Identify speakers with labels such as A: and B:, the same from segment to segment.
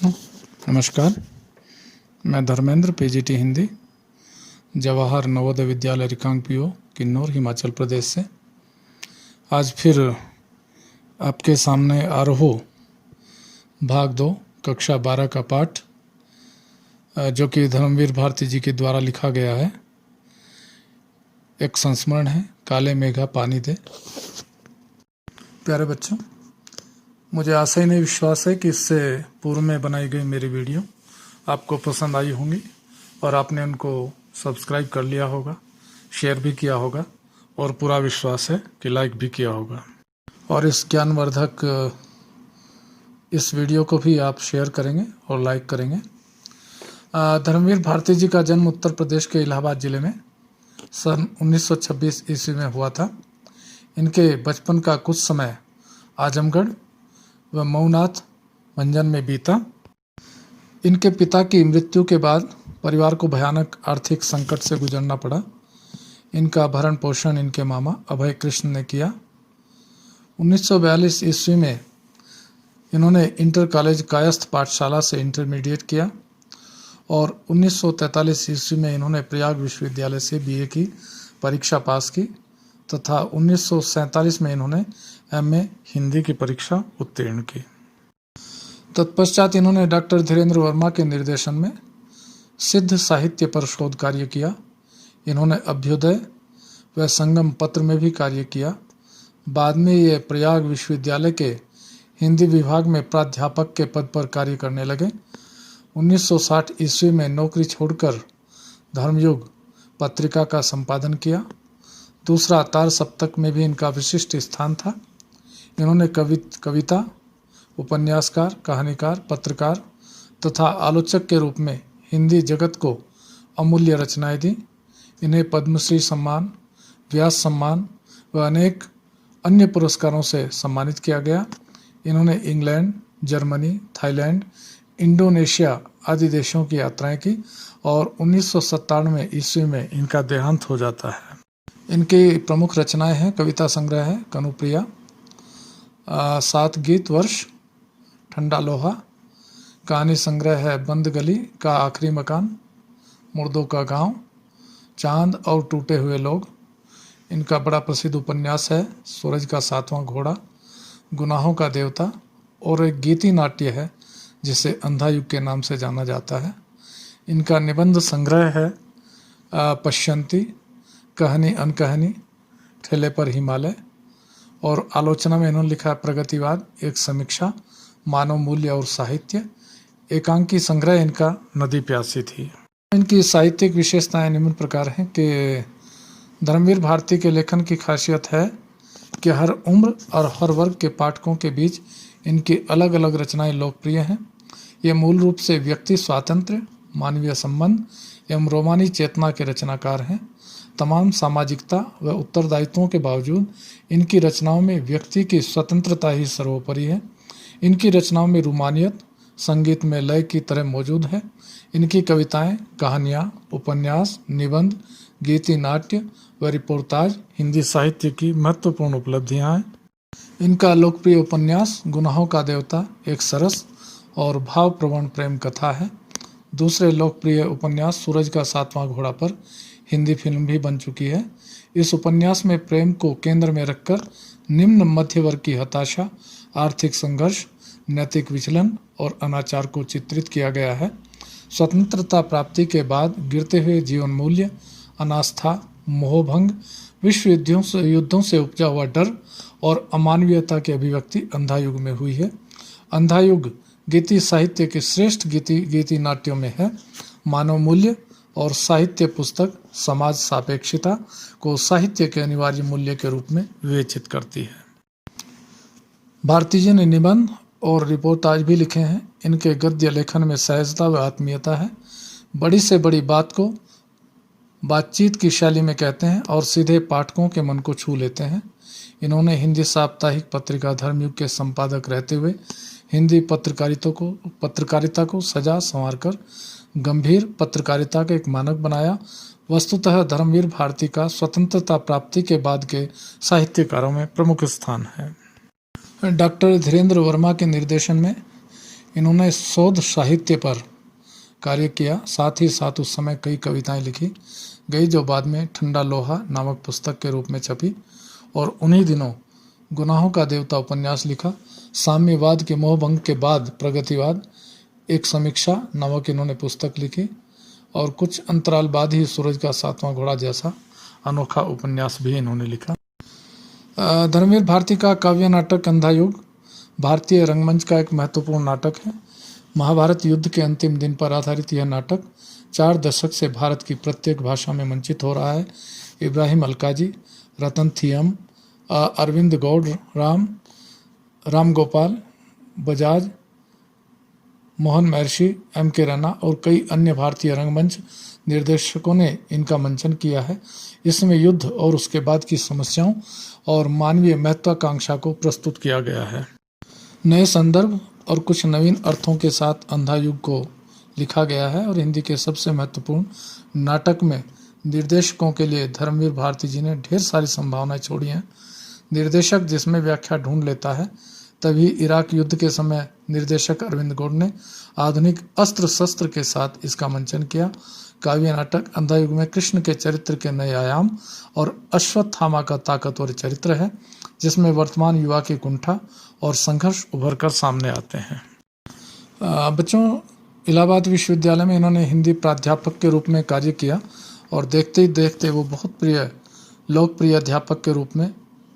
A: बच्चों, नमस्कार। मैं धर्मेंद्र, पीजीटी हिंदी, जवाहर नवोदय विद्यालय रिकांगपिओ, किन्नौर, हिमाचल प्रदेश से आज फिर आपके सामने आरोहो भाग 2 कक्षा 12 का पाठ, जो कि धर्मवीर भारती जी के द्वारा लिखा गया है। एक संस्मरण है, काले मेघा पानी दे। प्यारे बच्चों, मुझे आशा ही नहीं विश्वास है कि इससे पूर्व में बनाई गई मेरी वीडियो आपको पसंद आई होंगी और आपने उनको सब्सक्राइब कर लिया होगा, शेयर भी किया होगा और पूरा विश्वास है कि लाइक भी किया होगा। और इस ज्ञानवर्धक इस वीडियो को भी आप शेयर करेंगे और लाइक करेंगे। धर्मवीर भारती जी का जन्म उत्तर प्रदेश के इलाहाबाद जिले में सन 1926 ईस्वी में हुआ था। इनके बचपन का कुछ समय आजमगढ़ व मऊनाथ मंजन में बीता। इनके पिता की मृत्यु के बाद परिवार को भयानक आर्थिक संकट से गुजरना पड़ा। इनका भरण पोषण इनके मामा अभय कृष्ण ने किया। 1942 ईस्वी में इन्होंने इंटर कॉलेज कायस्थ पाठशाला से इंटरमीडिएट किया और 1943 ईस्वी में इन्होंने प्रयाग विश्वविद्यालय से बीए की परीक्षा पास की तथा 1947 में इन्होंने एमए हिंदी की परीक्षा उत्तीर्ण की। तत्पश्चात इन्होंने डॉक्टर धीरेन्द्र वर्मा के निर्देशन में सिद्ध साहित्य पर शोध कार्य किया। इन्होंने अभ्युदय व संगम पत्र में भी कार्य किया। बाद में ये प्रयाग विश्वविद्यालय के हिंदी विभाग में प्राध्यापक के पद पर कार्य करने लगे। 1960 ईस्वी में नौकरी छोड़कर धर्मयुग पत्रिका का संपादन किया। दूसरा तार सप्तक में भी इनका विशिष्ट स्थान था। इन्होंने कविता, उपन्यासकार, कहानीकार, पत्रकार तथा आलोचक के रूप में हिंदी जगत को अमूल्य रचनाएं दी। इन्हें पद्मश्री सम्मान, व्यास सम्मान व अनेक अन्य पुरस्कारों से सम्मानित किया गया। इन्होंने इंग्लैंड, जर्मनी, थाईलैंड, इंडोनेशिया आदि देशों की यात्राएं की और 1997 ईस्वी में इनका देहांत हो जाता है। इनकी प्रमुख रचनाएं हैं कविता संग्रह है कनुप्रिया, 7 गीत वर्ष, ठंडा लोहा, कहानी संग्रह है बंद गली का आखिरी मकान, मुर्दों का गांव, चांद और टूटे हुए लोग। इनका बड़ा प्रसिद्ध उपन्यास है सूरज का 7वां घोड़ा, गुनाहों का देवता और एक गीति नाट्य है जिसे अंधा युग के नाम से जाना जाता है। इनका निबंध संग्रह है पश्यंती, कहानी अनकहानी, ठेले पर हिमालय और आलोचना में इन्होंने लिखा प्रगतिवाद, एक समीक्षा, मानव मूल्य और साहित्य। एकांकी संग्रह इनका नदी प्यासी थी। इनकी साहित्यिक विशेषताएं निम्न प्रकार हैं कि धर्मवीर भारती के लेखन की खासियत है कि हर उम्र और हर वर्ग के पाठकों के बीच इनकी अलग अलग रचनाएं लोकप्रिय हैं। ये मूल रूप से व्यक्ति स्वातंत्र्य, मानवीय संबंध एवं रोमानी चेतना के रचनाकार हैं। तमाम सामाजिकता व उत्तरदायित्वों के बावजूद इनकी रचनाओं में व्यक्ति की स्वतंत्रता ही सर्वोपरि है। इनकी रचनाओं में रूमानियत संगीत में लय की तरह मौजूद है। इनकी कविताएं, कहानियाँ, उपन्यास, निबंध, गीति नाट्य व रिपोर्टाज हिंदी साहित्य की महत्वपूर्ण उपलब्धियां हैं। इनका लोकप्रिय उपन्यास गुनाहों का देवता एक सरस और भावप्रवण प्रेम कथा है। दूसरे लोकप्रिय उपन्यास सूरज का 7वां घोड़ा पर हिंदी फिल्म भी बन चुकी है। इस उपन्यास में प्रेम को केंद्र में रखकर निम्न मध्य वर्ग की हताशा, आर्थिक संघर्ष, नैतिक विचलन और अनाचार को चित्रित किया गया है। स्वतंत्रता प्राप्ति के बाद गिरते हुए जीवन मूल्य, अनास्था, मोहभंग, विश्व युद्धों से उपजा हुआ डर और अमानवीयता की अभिव्यक्ति अंधा युग में हुई है। अंधा युग गीति साहित्य के श्रेष्ठ गीति नाट्यों में है। मानव मूल्य और साहित्य पुस्तक समाज सापेक्षिता को साहित्य के अनिवार्य मूल्य के रूप में विवेचित करती है। भारती जी ने निबंध और रिपोर्टाज भी लिखे हैं। इनके गद्य लेखन में सहजता व आत्मीयता है। बड़ी से बड़ी बात को बातचीत की शैली में कहते हैं और सीधे पाठकों के मन को छू लेते हैं। इन्होंने हिंदी साप्ताहिक पत्रिका धर्मयुग के संपादक रहते हुए हिंदी पत्रकारिता को सजा संवार कर गंभीर पत्रकारिता का एक मानक बनाया। वस्तुतः धर्मवीर भारती का स्वतंत्रता प्राप्ति के बाद के साहित्यकारों में प्रमुख स्थान है। डॉक्टर धीरेन्द्र वर्मा के निर्देशन में इन्होंने शोध साहित्य पर कार्य किया, साथ ही साथ उस समय कई कविताएं लिखी गई जो बाद में ठंडा लोहा नामक पुस्तक के रूप में छपी। और उन्हीं दिनों गुनाहों का देवता उपन्यास लिखा। साम्यवाद के मोहभंग के बाद प्रगतिवाद, एक समीक्षा नामक इन्होंने पुस्तक लिखी। और कुछ अंतराल बाद ही सूरज का सातवां घोड़ा जैसा अनोखा उपन्यास भी इन्होंने लिखा। धर्मवीर भारती का काव्य नाटक अंधा युग भारतीय रंगमंच का एक महत्वपूर्ण नाटक है। महाभारत युद्ध के अंतिम दिन पर आधारित यह नाटक 4 दशक से भारत की प्रत्येक भाषा में मंचित हो रहा है। इब्राहिम अलकाजी, रतन थियम, अरविंद गौड़, राम गोपाल बजाज, मोहन महर्षि, के रैना और कई अन्य भारतीय रंगमंच निर्देशकों ने इनका मंचन किया है। इसमें युद्ध और उसके बाद की समस्याओं और मानवीय महत्वाकांक्षा को प्रस्तुत किया गया है। नए संदर्भ और कुछ नवीन अर्थों के साथ अंधा युग को लिखा गया है और हिंदी के सबसे महत्वपूर्ण नाटक में निर्देशकों के लिए धर्मवीर भारती जी ने ढेर सारी संभावनाएं छोड़ी हैं। निर्देशक जिसमें व्याख्या ढूंढ लेता है, तभी इराक युद्ध के समय निर्देशक अरविंद गौड़ ने आधुनिक अस्त्र शस्त्र के साथ इसका मंचन किया। काव्य नाटक अंधा युग में कृष्ण के चरित्र के नए आयाम और अश्वत्थामा का ताकतवर चरित्र है, जिसमें वर्तमान युवा की कुंठा और संघर्ष उभर कर सामने आते हैं। बच्चों, इलाहाबाद विश्वविद्यालय में इन्होंने हिंदी प्राध्यापक के रूप में कार्य किया और देखते ही देखते वो बहुत लोकप्रिय अध्यापक के रूप में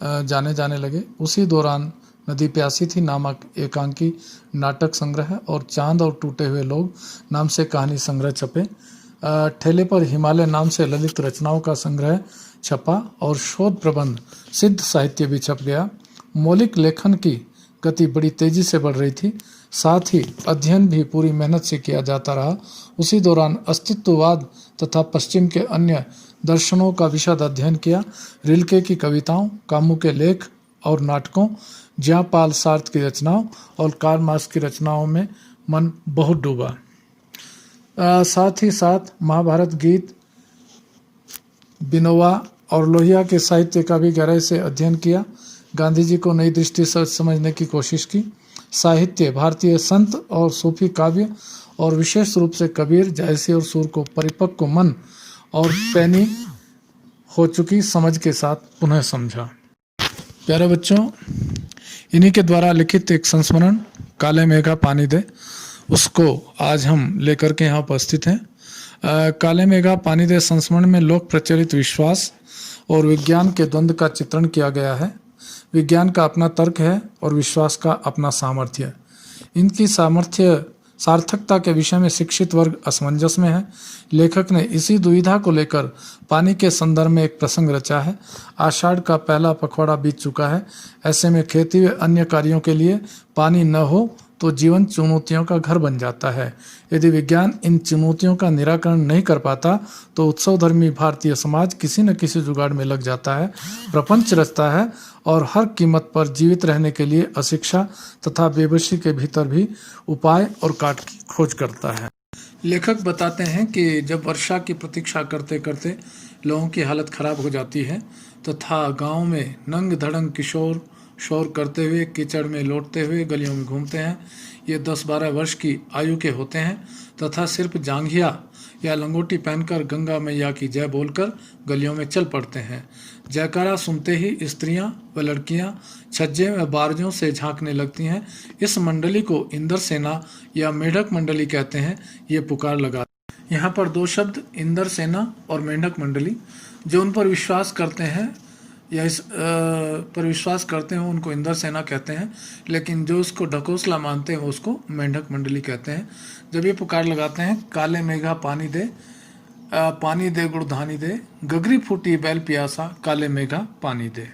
A: जाने जाने लगे। उसी दौरान नदी प्यासी थी नामक एकांकी नाटक संग्रह और चांद और टूटे हुए लोग नाम से कहानी संग्रह छपे। ठेले पर हिमालय नाम से ललित रचनाओं का संग्रह छपा और शोध प्रबंध सिद्ध साहित्य भी छप गया। मौलिक लेखन की गति बड़ी तेजी से बढ़ रही थी, साथ ही अध्ययन भी पूरी मेहनत से किया जाता रहा। उसी दौरान अस्तित्ववाद तथा पश्चिम के अन्य दर्शनों का विशद अध्ययन किया। रिल्के की कविताओं, कामू के लेख और नाटकों, ज्यापाल सार्थ की रचनाओं और कार्ल मार्क्स की रचनाओं में मन बहुत डूबा। साथ ही साथ महाभारत गीत, बिनोवा और लोहिया के साहित्य का भी गहराई से अध्ययन किया। गांधी जी को नई दृष्टि से समझने की कोशिश की। साहित्य, भारतीय संत और सूफी काव्य और विशेष रूप से कबीर, जायसी और सूर को परिपक्व मन और पैनी हो चुकी समझ के साथ पुनः समझा। प्यारे बच्चों, इन्हीं के द्वारा लिखित एक संस्मरण काले मेघा पानी दे, उसको आज हम लेकर के यहाँ उपस्थित हैं। काले मेघा पानी दे संस्मरण में लोक प्रचलित विश्वास और विज्ञान के द्वंद्व का चित्रण किया गया है। विज्ञान का अपना तर्क है और विश्वास का अपना सामर्थ्य। इनकी सार्थकता के विषय में शिक्षित वर्ग असमंजस में है। लेखक ने इसी दुविधा को लेकर पानी के संदर्भ में एक प्रसंग रचा है। आषाढ़ का पहला पखवाड़ा बीत चुका है। ऐसे में खेती व अन्य कार्यों के लिए पानी न हो तो जीवन चुनौतियों का घर बन जाता है। यदि विज्ञान इन चुनौतियों का निराकरण नहीं कर पाता तो उत्सवधर्मी भारतीय समाज किसी न किसी जुगाड़ में लग जाता है, प्रपंच रचता है और हर कीमत पर जीवित रहने के लिए अशिक्षा तथा बेबसी के भीतर भी उपाय और काट की खोज करता है। लेखक बताते हैं कि जब वर्षा की प्रतीक्षा करते करते लोगों की हालत खराब हो जाती है तथा गांव में नंग धड़ंग किशोर शोर करते हुए कीचड़ में लौटते हुए गलियों में घूमते हैं। ये 10-12 वर्ष की आयु के होते हैं तथा सिर्फ जांघिया या लंगोटी पहनकर गंगा मैया की जय बोलकर गलियों में चल पड़ते हैं। जयकारा सुनते ही स्त्रियां व लड़कियां छज्जे व बारजों से झांकने लगती हैं। इस मंडली को इंद्र सेना या मेढक मंडली कहते हैं। ये पुकार लगा। यहाँ पर 2 शब्द इंद्र सेना और मेढक मंडली, जो उन पर विश्वास करते हैं या इस पर विश्वास करते हैं उनको इंद्र सेना कहते हैं, लेकिन जो उसको ढकोसला मानते हैं वो उसको मेंढक मंडली कहते हैं। जब ये पुकार लगाते हैं काले मेघा पानी दे गुड़धानी दे, गगरी फूटी बैल पियासा काले मेघा पानी दे।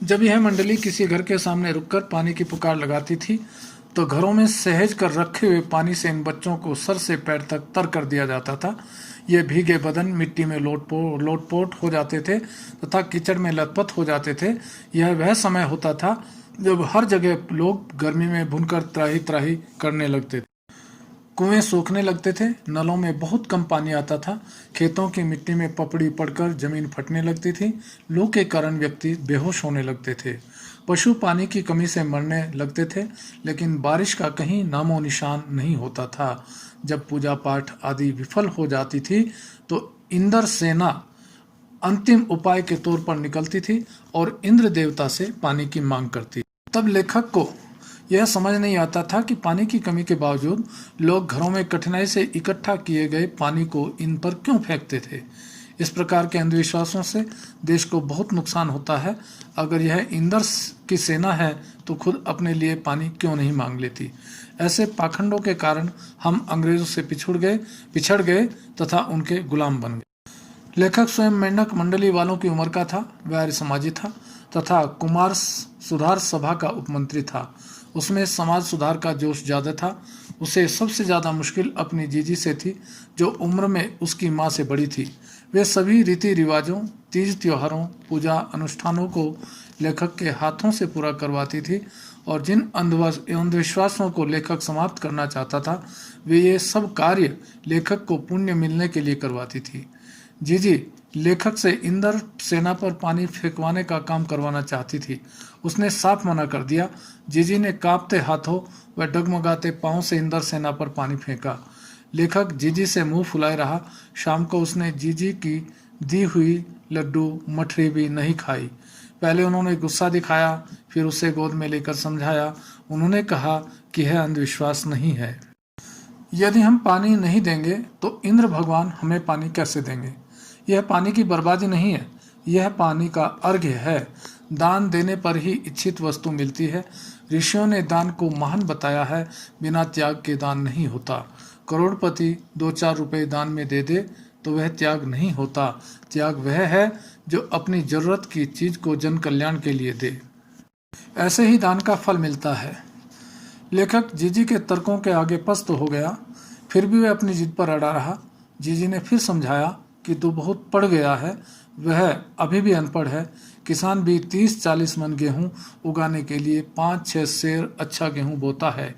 A: जब यह मंडली किसी घर के सामने रुककर पानी की पुकार लगाती थी तो घरों में सहेज कर रखे हुए पानी से इन बच्चों को सर से पैर तक तर कर दिया जाता था। ये भीगे बदन मिट्टी में लोटपोट हो जाते थे तथा कीचड़ में लथपथ हो जाते थे। यह वह समय होता था जब हर जगह लोग गर्मी में भूनकर त्राही त्राही करने लगते थे। कुएं सूखने लगते थे, नलों में बहुत कम पानी आता था, खेतों की मिट्टी में पपड़ी पड़कर जमीन फटने लगती थी, लू के कारण व्यक्ति बेहोश होने लगते थे। पशु पानी की कमी से मरने लगते थे, लेकिन बारिश का कहीं नामो निशान नहीं होता था। जब पूजा पाठ आदि विफल हो जाती थी तो इंद्र सेना अंतिम उपाय के तौर पर निकलती थी और इंद्र देवता से पानी की मांग करती। तब लेखक को यह समझ नहीं आता था कि पानी की कमी के बावजूद लोग घरों में कठिनाई से इकट्ठा किए गए पानी को इन पर क्यों फेंकते थे। इस प्रकार के अंधविश्वासों से देश को बहुत नुकसान होता है। अगर यह इंद्र की सेना है तो खुद अपने लिए पानी क्यों नहीं मांग लेती। ऐसे पाखंडों के कारण हम अंग्रेजों से पिछड़ गए तथा उनके गुलाम बन गए। लेखक स्वयं मेंढक मंडली वालों की उम्र का था, वह आर्य समाजी था तथा कुमार सुधार सभा का उपमंत्री था। उसमें समाज सुधार का जोश ज्यादा था। उसे सबसे ज्यादा मुश्किल अपनी जीजी से थी, जो उम्र में उसकी माँ से बड़ी थी। वे सभी रीति रिवाजों, तीज त्योहारों, पूजा अनुष्ठानों को लेखक के हाथों से पूरा करवाती थी और जिन अंधविश्वासों को लेखक समाप्त करना चाहता था, वे ये सब कार्य लेखक को पुण्य मिलने के लिए करवाती थी। जीजी लेखक से इंद्र सेना पर पानी फेंकवाने का काम करवाना चाहती थी। उसने साफ मना कर दिया। जीजी ने कांपते हाथों व डगमगाते पांव से इंद्र सेना पर पानी फेंका। लेखक जीजी से मुंह फुलाए रहा। शाम को उसने जीजी की दी हुई लड्डू मठरी भी नहीं खाई। पहले उन्होंने गुस्सा दिखाया, फिर उसे गोद में लेकर समझाया। उन्होंने कहा कि यह अंधविश्वास नहीं है। यदि हम पानी नहीं देंगे तो इंद्र भगवान हमें पानी कैसे देंगे। यह पानी की बर्बादी नहीं है, यह पानी का अर्घ्य है। दान देने पर ही इच्छित वस्तु मिलती है। ऋषियों ने दान को महान बताया है, बिना त्याग के दान नहीं होता। करोड़पति 2-4 रुपए दान में दे दे तो वह त्याग नहीं होता। त्याग वह है जो अपनी जरूरत की चीज को जन कल्याण के लिए दे। ऐसे ही दान का फल मिलता है। लेखक जीजी के तर्कों के आगे पस्त हो गया, फिर भी वह अपनी जिद पर अड़ा रहा। जीजी ने फिर समझाया कि तू बहुत पढ़ गया है, वह अभी भी अनपढ़ है। किसान भी 30-40 मन गेहूं उगाने के लिए 5-6 सेर अच्छा गेहूं बोता है।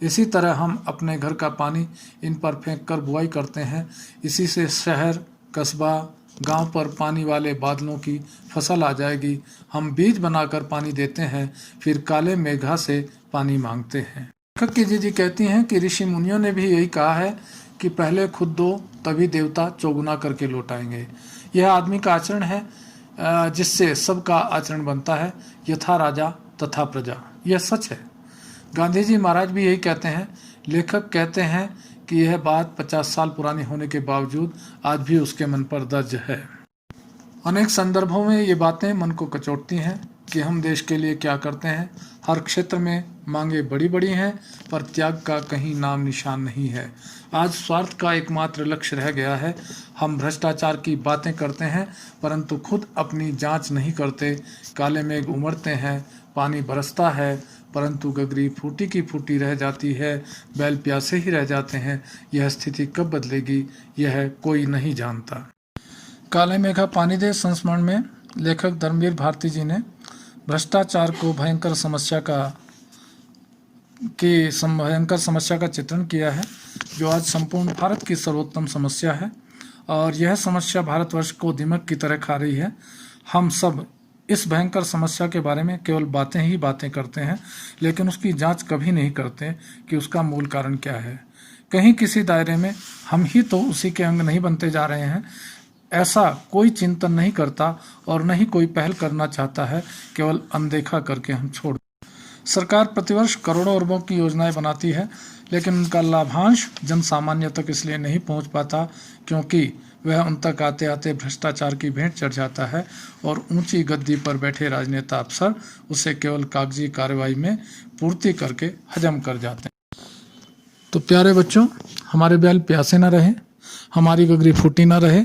A: इसी तरह हम अपने घर का पानी इन पर फेंक कर बुआई करते हैं। इसी से शहर, कस्बा, गांव पर पानी वाले बादलों की फसल आ जाएगी। हम बीज बनाकर पानी देते हैं, फिर काले मेघा से पानी मांगते हैं। लेखक की जीजी कहती हैं कि ऋषि मुनियों ने भी यही कहा है कि पहले खुद दो, तभी देवता चौगुना करके लौटाएंगे। यह आदमी का आचरण है, जिससे सबका आचरण बनता है। यथा राजा तथा प्रजा, यह सच है। गांधी जी महाराज भी यही कहते हैं। लेखक कहते हैं कि यह बात 50 साल पुरानी होने के बावजूद आज भी उसके मन पर दर्ज है। अनेक संदर्भों में ये बातें मन को कचोटती हैं कि हम देश के लिए क्या करते हैं। हर क्षेत्र में मांगे बड़ी बड़ी हैं, पर त्याग का कहीं नाम निशान नहीं है। आज स्वार्थ का एकमात्र लक्ष्य रह गया है। हम भ्रष्टाचार की बातें करते हैं, परंतु खुद अपनी जांच नहीं करते। काले मेघ उमड़ते हैं, पानी बरसता है, परंतु गगरी फूटी की फूटी रह जाती है, बैल प्यासे ही रह जाते हैं। यह स्थिति कब बदलेगी, यह कोई नहीं जानता। काले मेघा पानी दे संस्मरण में लेखक धर्मवीर भारती जी ने भ्रष्टाचार को भयंकर समस्या का चित्रण किया है, जो आज संपूर्ण भारत की सर्वोत्तम समस्या है। और यह समस्या भारतवर्ष को दिमक की तरह खा रही है। हम सब इस भयंकर समस्या के बारे में केवल बातें करते हैं, लेकिन उसकी जांच कभी नहीं करते कि उसका मूल कारण क्या है। कहीं किसी दायरे में हम ही तो उसी के अंग नहीं बनते जा रहे हैं, ऐसा कोई चिंतन नहीं करता और न ही कोई पहल करना चाहता है। केवल अनदेखा करके हम छोड़। सरकार प्रतिवर्ष करोड़ों अरबों की योजनाएं बनाती है, लेकिन उनका लाभांश जन सामान्य तक इसलिए नहीं पहुंच पाता क्योंकि वह उन तक आते आते भ्रष्टाचार की भेंट चढ़ जाता है और ऊंची गद्दी पर बैठे राजनेता अफसर उसे केवल कागजी कार्रवाई में पूर्ति करके हजम कर जाते हैं। तो प्यारे बच्चों, हमारे बैल प्यासे ना रहे, हमारी गगरी फूटी ना रहे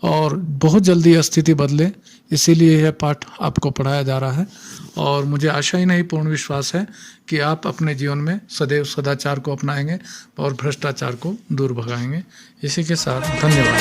A: और बहुत जल्दी स्थिति बदले, इसीलिए यह पाठ आपको पढ़ाया जा रहा है। और मुझे आशा ही नहीं, पूर्ण विश्वास है कि आप अपने जीवन में सदैव सदाचार को अपनाएंगे और भ्रष्टाचार को दूर भगाएंगे। इसी के साथ धन्यवाद।